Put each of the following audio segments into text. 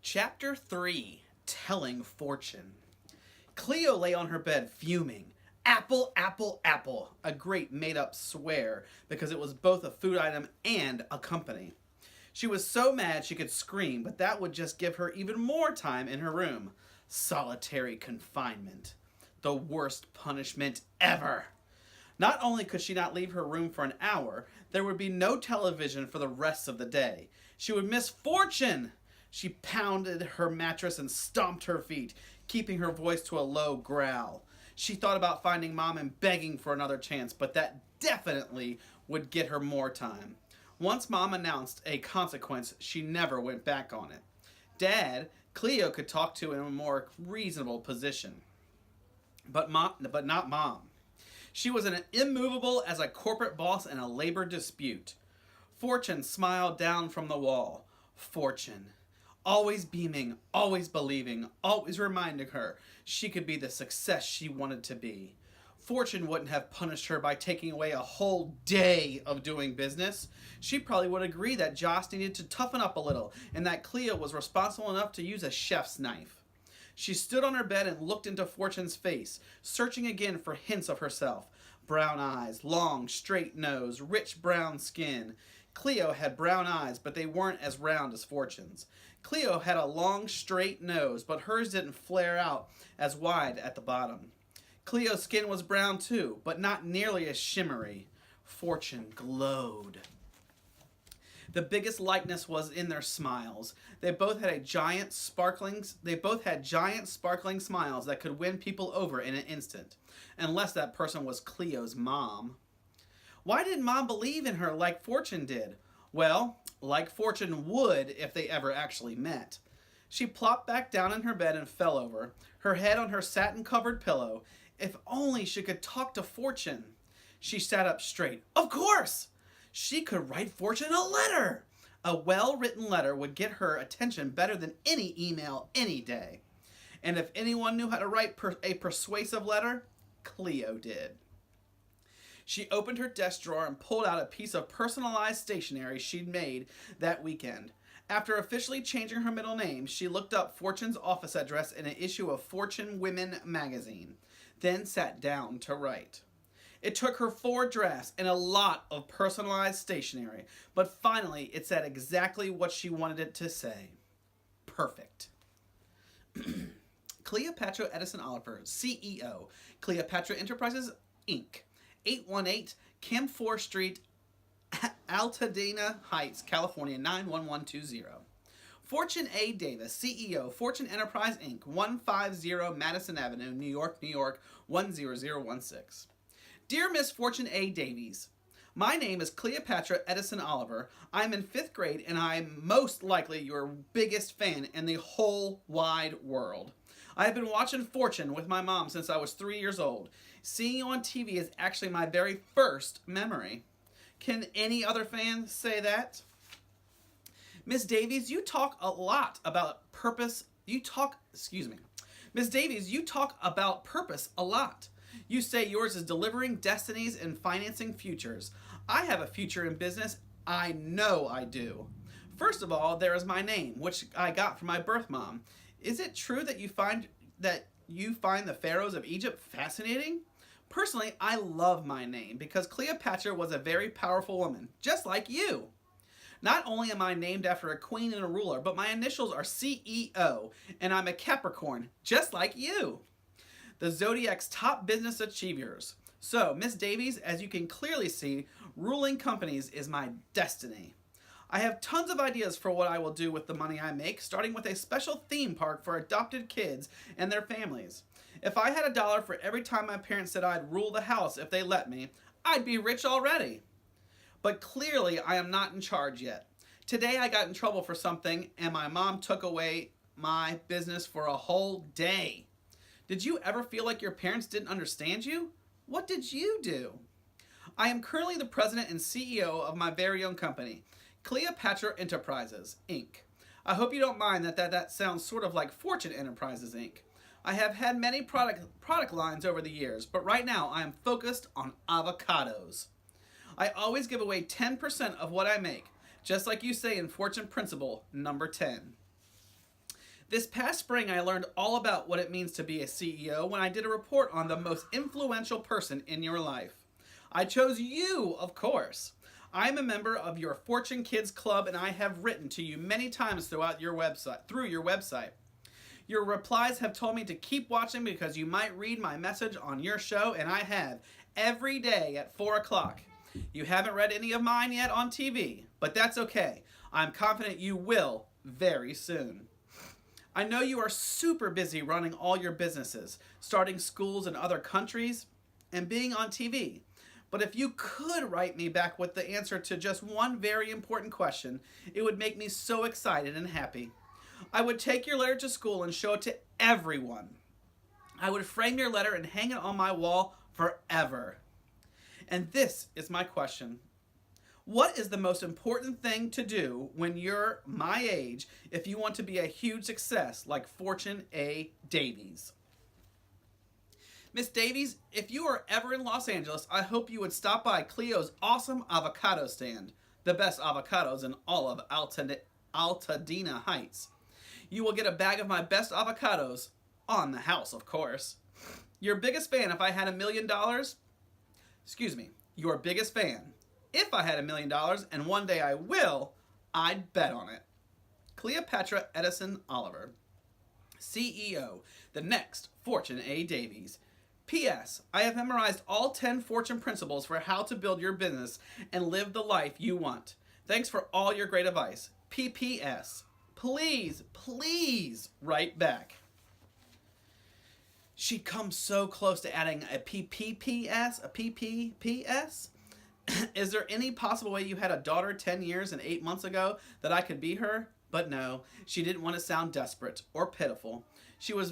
Chapter 3, Telling Fortune. Cleo lay on her bed fuming. Apple, apple, apple. A great made-up swear because it was both a food item and a company. She was so mad she could scream, but that would just give her even more time in her room. Solitary confinement. The worst punishment ever. Not only could she not leave her room for an hour, there would be no television for the rest of the day. She would miss Fortune! She pounded her mattress and stomped her feet, keeping her voice to a low growl. She thought about finding Mom and begging for another chance, but that definitely would get her more time. Once Mom announced a consequence, she never went back on it. Dad, Cleo could talk to in a more reasonable position. But not Mom. She was as immovable as a corporate boss in a labor dispute. Fortune smiled down from the wall. Fortune. Always beaming, always believing, always reminding her she could be the success she wanted to be. Fortune wouldn't have punished her by taking away a whole day of doing business. She probably would agree that Josh needed to toughen up a little and that Cleo was responsible enough to use a chef's knife. She stood on her bed and looked into Fortune's face, searching again for hints of herself. Brown eyes, long, straight nose, rich brown skin. Cleo had brown eyes, but they weren't as round as Fortune's. Cleo had a long, straight nose, but hers didn't flare out as wide at the bottom. Cleo's skin was brown too, but not nearly as shimmery. Fortune glowed. The biggest likeness was in their smiles. They both had giant sparkling smiles that could win people over in an instant, unless that person was Cleo's mom. Why didn't Mom believe in her like Fortune did? Well, like Fortune would if they ever actually met. She plopped back down in her bed and fell over, her head on her satin-covered pillow. If only she could talk to Fortune. She sat up straight. Of course! She could write Fortune a letter! A well-written letter would get her attention better than any email any day. And if anyone knew how to write a persuasive letter, Cleo did. She opened her desk drawer and pulled out a piece of personalized stationery she'd made that weekend. After officially changing her middle name, she looked up Fortune's office address in an issue of Fortune Women magazine, then sat down to write. It took her 4 drafts and a lot of personalized stationery, but finally it said exactly what she wanted it to say. Perfect. Cleopatra Edison Oliver, CEO, Cleopatra Enterprises, Inc., 818 Camphor Street, Altadena Heights, California, 91120. Fortune A. Davis, CEO, Fortune Enterprise, Inc., 150 Madison Avenue, New York, New York, 10016. Dear Miss Fortune A. Davies, my name is Cleopatra Edison Oliver. I'm in 5th grade and I'm most likely your biggest fan in the whole wide world. I have been watching Fortune with my mom since I was 3 years old. Seeing you on TV is actually my very first memory. Can any other fan say that? Miss Davies, you talk about purpose a lot. You say yours is delivering destinies and financing futures. I have a future in business. I know I do. First of all, there is my name, which I got from my birth mom. Is it true that you find the pharaohs of Egypt fascinating? Personally, I love my name because Cleopatra was a very powerful woman, just like you. Not only am I named after a queen and a ruler, but my initials are CEO, and I'm a Capricorn, just like you. The Zodiac's top business achievers. So, Miss Davies, as you can clearly see, ruling companies is my destiny. I have tons of ideas for what I will do with the money I make, starting with a special theme park for adopted kids and their families. If I had $1 for every time my parents said I'd rule the house if they let me, I'd be rich already. But clearly, I am not in charge yet. Today I got in trouble for something, and my mom took away my business for a whole day. Did you ever feel like your parents didn't understand you? What did you do? I am currently the president and CEO of my very own company, Cleopatra Enterprises, Inc. I hope you don't mind that sounds sort of like Fortune Enterprises, Inc. I have had many product lines over the years, but right now I am focused on avocados. I always give away 10% of what I make, just like you say in Fortune Principle number 10. This past spring, I learned all about what it means to be a CEO when I did a report on the most influential person in your life. I chose you, of course. I'm a member of your Fortune Kids Club, and I have written to you many times through your website. Your replies have told me to keep watching because you might read my message on your show, and I have, every day at 4 o'clock. You haven't read any of mine yet on TV, but that's okay. I'm confident you will very soon. I know you are super busy running all your businesses, starting schools in other countries, and being on TV. But if you could write me back with the answer to just one very important question, it would make me so excited and happy. I would take your letter to school and show it to everyone. I would frame your letter and hang it on my wall forever. And this is my question. What is the most important thing to do when you're my age if you want to be a huge success like Fortune A. Davies? Miss Davies, if you are ever in Los Angeles, I hope you would stop by Cleo's awesome avocado stand, the best avocados in all of Altadena Heights. You will get a bag of my best avocados, on the house, of course. Your biggest fan if I had $1 million? Your biggest fan. If I had $1 million, and one day I will, I'd bet on it. Cleopatra Edison Oliver, CEO, the next Fortune A. Davies. P.S. I have memorized all 10 Fortune principles for how to build your business and live the life you want. Thanks for all your great advice. P.P.S. Please, please write back. She comes so close to adding a P.P.P.S., a P.P.P.S. Is there any possible way you had a daughter 10 years and 8 months ago that I could be her? But no, she didn't want to sound desperate or pitiful. She was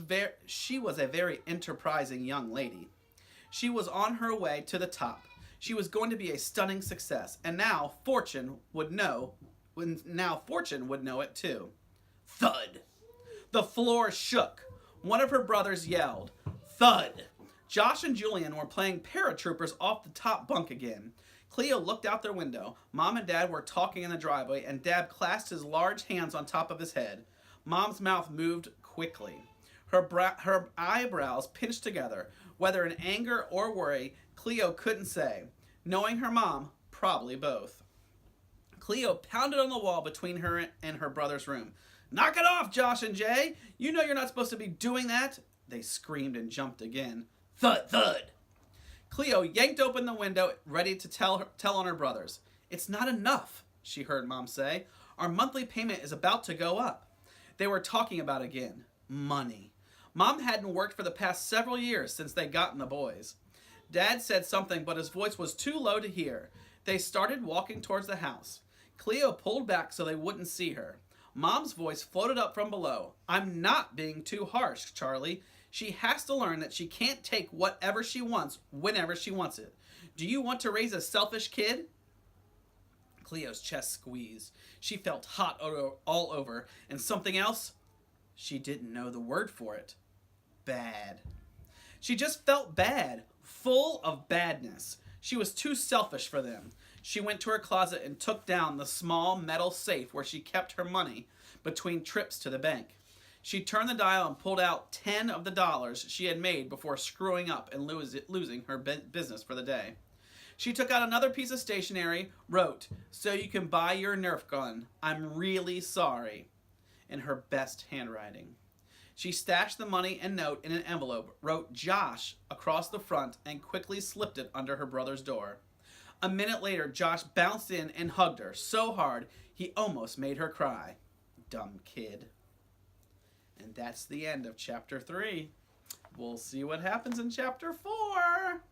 a very enterprising young lady. She was on her way to the top. She was going to be a stunning success, and now Fortune would know it too. Thud! The floor shook. One of her brothers yelled, "Thud!" Josh and Julian were playing paratroopers off the top bunk again. Cleo looked out their window. Mom and Dad were talking in the driveway, and Dad clasped his large hands on top of his head. Mom's mouth moved quickly. Her eyebrows pinched together. Whether in anger or worry, Cleo couldn't say. Knowing her mom, probably both. Cleo pounded on the wall between her and her brother's room. "Knock it off, Josh and Jay! You know you're not supposed to be doing that!" They screamed and jumped again. Thud, thud! Cleo yanked open the window, ready to tell on her brothers. "It's not enough," she heard Mom say. "Our monthly payment is about to go up." They were talking about again. Money. Mom hadn't worked for the past several years since they gotten the boys. Dad said something, but his voice was too low to hear. They started walking towards the house. Cleo pulled back so they wouldn't see her. Mom's voice floated up from below. "I'm not being too harsh, Charlie. She has to learn that she can't take whatever she wants whenever she wants it. Do you want to raise a selfish kid?" Cleo's chest squeezed. She felt hot all over. And something else? She didn't know the word for it. Bad. She just felt bad, full of badness. She was too selfish for them. She went to her closet and took down the small metal safe where she kept her money between trips to the bank. She turned the dial and pulled out 10 of the dollars she had made before screwing up and losing her business for the day. She took out another piece of stationery, wrote, "So you can buy your Nerf gun. I'm really sorry," in her best handwriting. She stashed the money and note in an envelope, wrote "Josh" across the front, and quickly slipped it under her brother's door. A minute later, Josh bounced in and hugged her so hard he almost made her cry. Dumb kid. And that's the end of Chapter 3. We'll see what happens in Chapter 4.